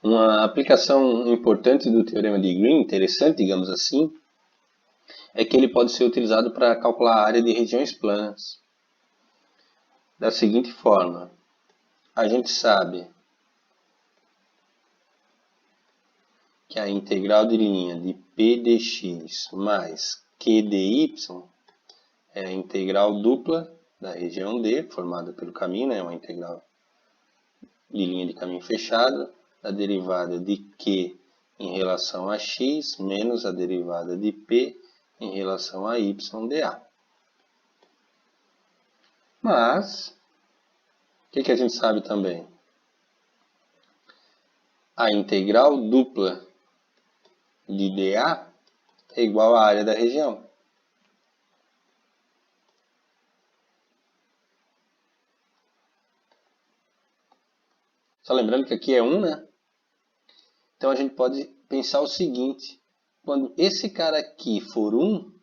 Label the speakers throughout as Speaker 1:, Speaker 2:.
Speaker 1: Uma aplicação importante do teorema de Green, interessante, digamos assim, é que ele pode ser utilizado para calcular a área de regiões planas. Da seguinte forma, a gente sabe que a integral de linha de P dx mais Q dy é a integral dupla da região D, formada pelo caminho, né? Uma integral de linha de caminho fechado, a derivada de Q em relação a x menos a derivada de P em relação a y dA. Mas, o que a gente sabe também? A integral dupla de dA é igual à área da região. Só lembrando que aqui é 1, né? Então a gente pode pensar o seguinte: quando esse cara aqui for 1,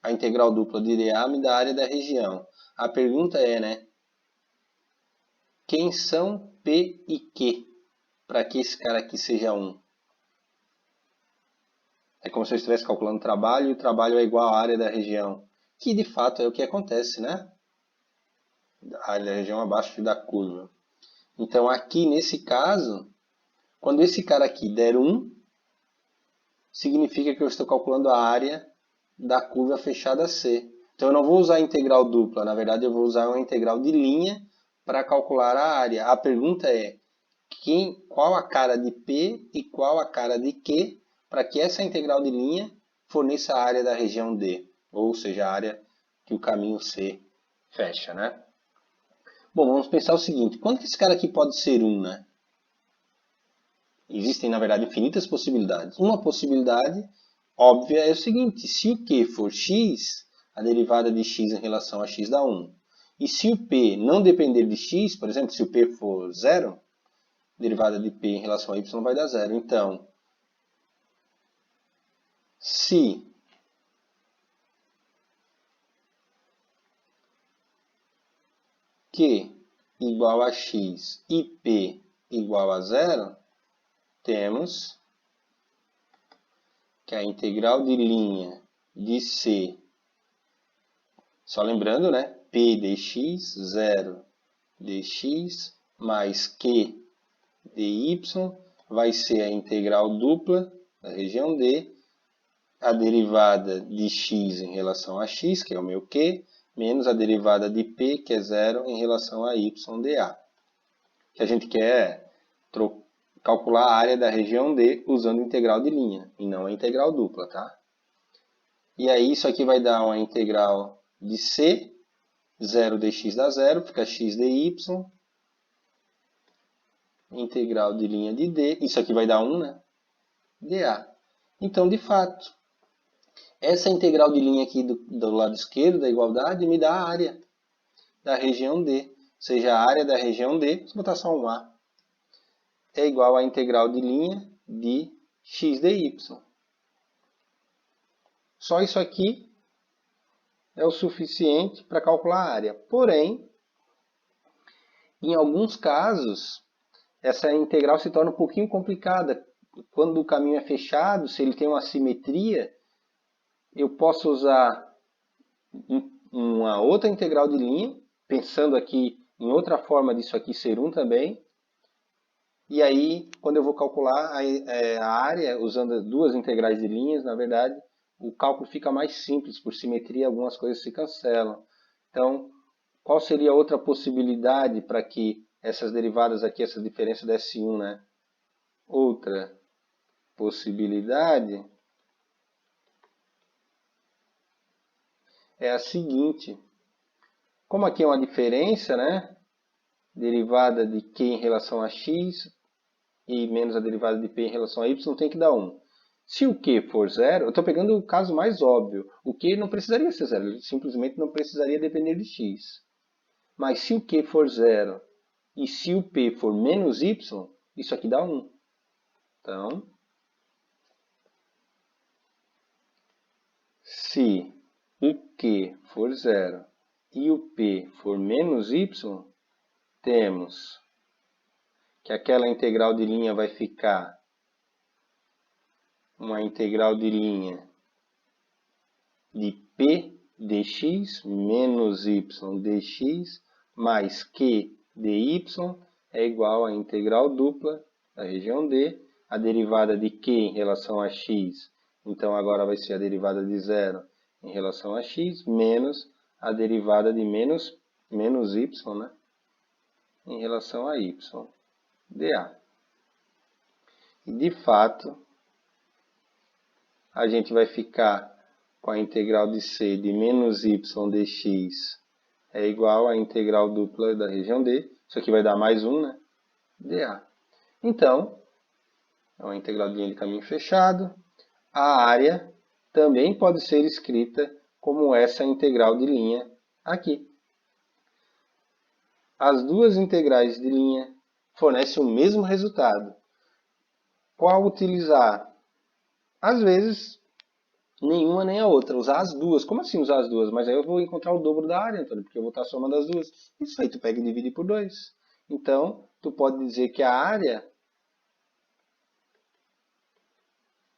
Speaker 1: a integral dupla de dA me dá a área da região. A pergunta é, né? Quem são P e Q para que esse cara aqui seja 1? É como se eu estivesse calculando trabalho e o trabalho é igual à área da região. Que de fato é o que acontece, né? A área da região abaixo da curva. Então aqui nesse caso, quando esse cara aqui der 1, significa que eu estou calculando a área da curva fechada C. Então eu não vou usar a integral dupla, na verdade eu vou usar uma integral de linha para calcular a área. A pergunta é, qual a cara de P e qual a cara de Q para que essa integral de linha forneça a área da região D, ou seja, a área que o caminho C fecha, né? Bom, vamos pensar o seguinte, quando que esse cara aqui pode ser 1, né? Existem, na verdade, infinitas possibilidades. Uma possibilidade óbvia é o seguinte, se o Q for x, a derivada de x em relação a x dá 1. E se o P não depender de x, por exemplo, se o P for 0, a derivada de P em relação a y vai dar 0. Então, se Q igual a x e P igual a 0, temos que a integral de linha de C, só lembrando, né? P dx, 0 dx, mais Q dy, vai ser a integral dupla da região D, a derivada de x em relação a x, que é o meu Q, menos a derivada de P, que é 0, em relação a y dA. O que a gente quer é calcular a área da região D usando integral de linha, e não a integral dupla, tá? E aí isso aqui vai dar uma integral de C, 0 dx dá 0, fica x dy, integral de linha de D, isso aqui vai dar 1, né? dA. Então, de fato, essa integral de linha aqui do lado esquerdo da igualdade me dá a área da região D. Ou seja, a área da região D, vamos botar só um A, é igual à integral de linha de x dy. Só isso aqui é o suficiente para calcular a área. Porém, em alguns casos, essa integral se torna um pouquinho complicada. Quando o caminho é fechado, se ele tem uma simetria, eu posso usar uma outra integral de linha, pensando aqui em outra forma disso aqui ser 1 também. E aí, quando eu vou calcular a área, usando duas integrais de linhas, na verdade, o cálculo fica mais simples, por simetria algumas coisas se cancelam. Então, qual seria a outra possibilidade para que essas derivadas aqui, essa diferença desse 1, né? Outra possibilidade é a seguinte. Como aqui é uma diferença, né? Derivada de Q em relação a x e menos a derivada de P em relação a y tem que dar 1. Se o Q for 0, eu estou pegando o caso mais óbvio. O Q não precisaria ser 0, ele simplesmente não precisaria depender de x. Mas se o Q for 0 e se o P for menos y, isso aqui dá 1. Então, se o Q for 0 e o P for menos y, temos que aquela integral de linha vai ficar uma integral de linha de P dx menos y dx mais Q dy é igual à integral dupla da região D, a derivada de Q em relação a x, então agora vai ser a derivada de zero em relação a x, menos a derivada de menos y, né, em relação a y, dA. E de fato, a gente vai ficar com a integral de C de menos y dx é igual à integral dupla da região D. Isso aqui vai dar mais 1, né? dA. Então, é uma integral de linha de caminho fechado. A área também pode ser escrita como essa integral de linha aqui. As duas integrais de linha fornecem o mesmo resultado. Qual utilizar? Às vezes, nenhuma nem a outra. Usar as duas. Como assim usar as duas? Mas aí eu vou encontrar o dobro da área, Antônio, porque eu vou estar somando as duas. Isso aí tu pega e divide por 2. Então, tu pode dizer que a área,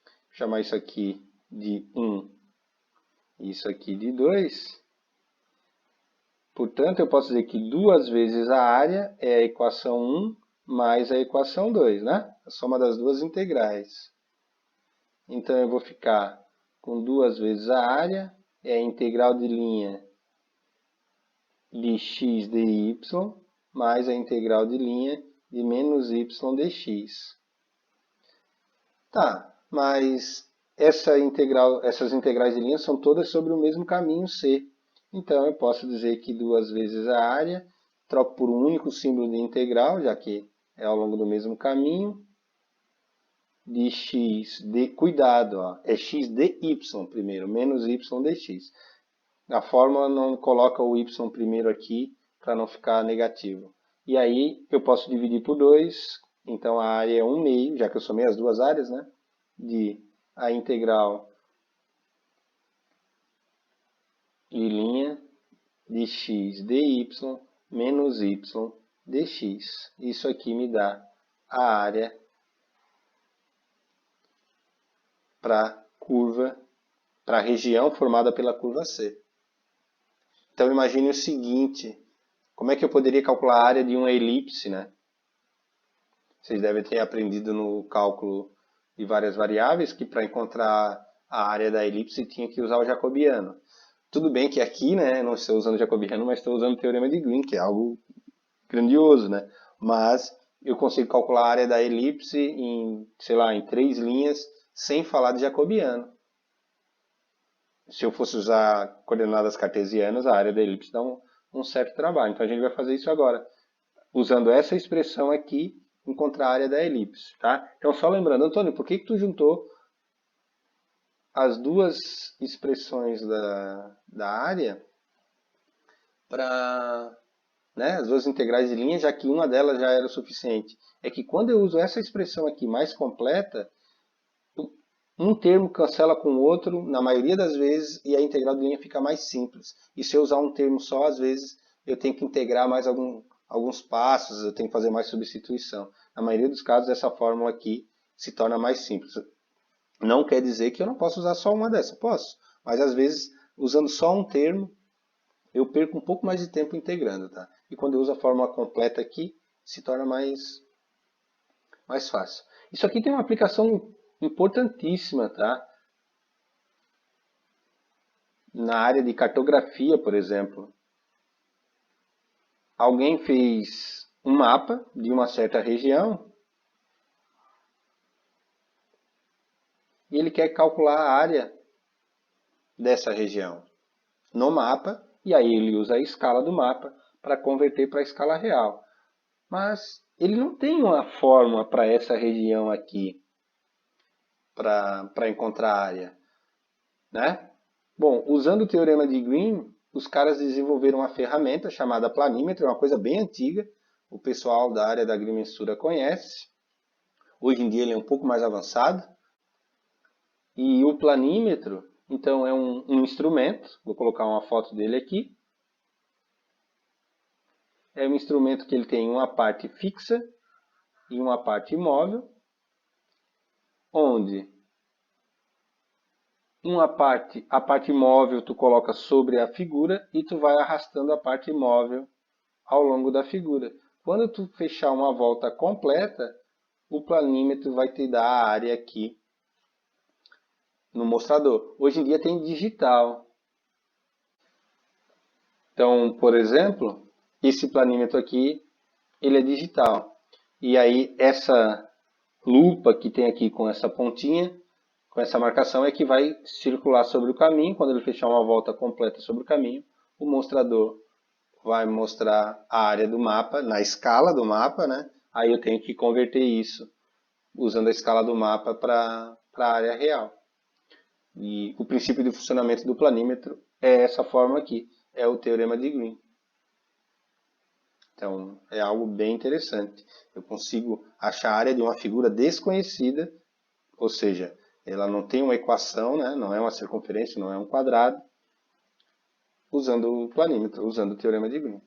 Speaker 1: vou chamar isso aqui de 1 e isso aqui de 2. Portanto, eu posso dizer que 2 vezes a área é a equação 1 mais a equação 2, né? A soma das duas integrais. Então, eu vou ficar com 2 vezes a área, é a integral de linha de x dy, mais a integral de linha de menos y dx. Tá, mas essas integrais de linha são todas sobre o mesmo caminho C. Então, eu posso dizer que 2 vezes a área, troco por um único símbolo de integral, já que é ao longo do mesmo caminho, de x, cuidado, ó, é x dy primeiro, menos y dx. A fórmula não coloca o y primeiro aqui, para não ficar negativo. E aí, eu posso dividir por 2, então a área é 1 meio, já que eu somei as duas áreas, né? De a integral de linha de x dy menos y dx. Isso aqui me dá a área para a região formada pela curva C. Então imagine o seguinte, como é que eu poderia calcular a área de uma elipse, né? Vocês devem ter aprendido no cálculo de várias variáveis que para encontrar a área da elipse tinha que usar o jacobiano. Tudo bem que aqui, né, não estou usando o jacobiano, mas estou usando o teorema de Green, que é algo grandioso, né? Mas eu consigo calcular a área da elipse em, sei lá, em 3 linhas, sem falar de jacobiano. Se eu fosse usar coordenadas cartesianas, a área da elipse dá um certo trabalho. Então a gente vai fazer isso agora. Usando essa expressão aqui, encontrar a área da elipse. Tá? Então só lembrando, Antônio, por que tu juntou as duas expressões da área para, né, as duas integrais de linha, já que uma delas já era o suficiente? É que quando eu uso essa expressão aqui mais completa, um termo cancela com o outro, na maioria das vezes, e a integral de linha fica mais simples. E se eu usar um termo só, às vezes, eu tenho que integrar mais alguns passos, eu tenho que fazer mais substituição. Na maioria dos casos, essa fórmula aqui se torna mais simples. Não quer dizer que eu não posso usar só uma dessas. Posso, mas às vezes, usando só um termo, eu perco um pouco mais de tempo integrando. Tá? E quando eu uso a fórmula completa aqui, se torna mais fácil. Isso aqui tem uma aplicação importantíssima, tá? Na área de cartografia, por exemplo. Alguém fez um mapa de uma certa região e ele quer calcular a área dessa região no mapa, e aí ele usa a escala do mapa para converter para a escala real. Mas ele não tem uma fórmula para essa região aqui, para encontrar a área, né? Bom, usando o teorema de Green, os caras desenvolveram uma ferramenta chamada planímetro, é uma coisa bem antiga, o pessoal da área da agrimensura conhece. Hoje em dia ele é um pouco mais avançado. E o planímetro, então, é um instrumento, vou colocar uma foto dele aqui. É um instrumento que ele tem uma parte fixa em uma parte imóvel, onde a parte imóvel tu coloca sobre a figura e tu vai arrastando a parte imóvel ao longo da figura. Quando tu fechar uma volta completa, o planímetro vai te dar a área aqui no mostrador. Hoje em dia tem digital. Então, por exemplo, esse planímetro aqui, ele é digital. E aí essa lupa que tem aqui com essa pontinha, com essa marcação, é que vai circular sobre o caminho. Quando ele fechar uma volta completa sobre o caminho, o mostrador vai mostrar a área do mapa, na escala do mapa, né? Aí eu tenho que converter isso, usando a escala do mapa para a área real. E o princípio de funcionamento do planímetro é essa forma aqui, é o teorema de Green. Então, é algo bem interessante. Eu consigo achar a área de uma figura desconhecida, ou seja, ela não tem uma equação, né? Não é uma circunferência, não é um quadrado, usando o planímetro, usando o teorema de Green.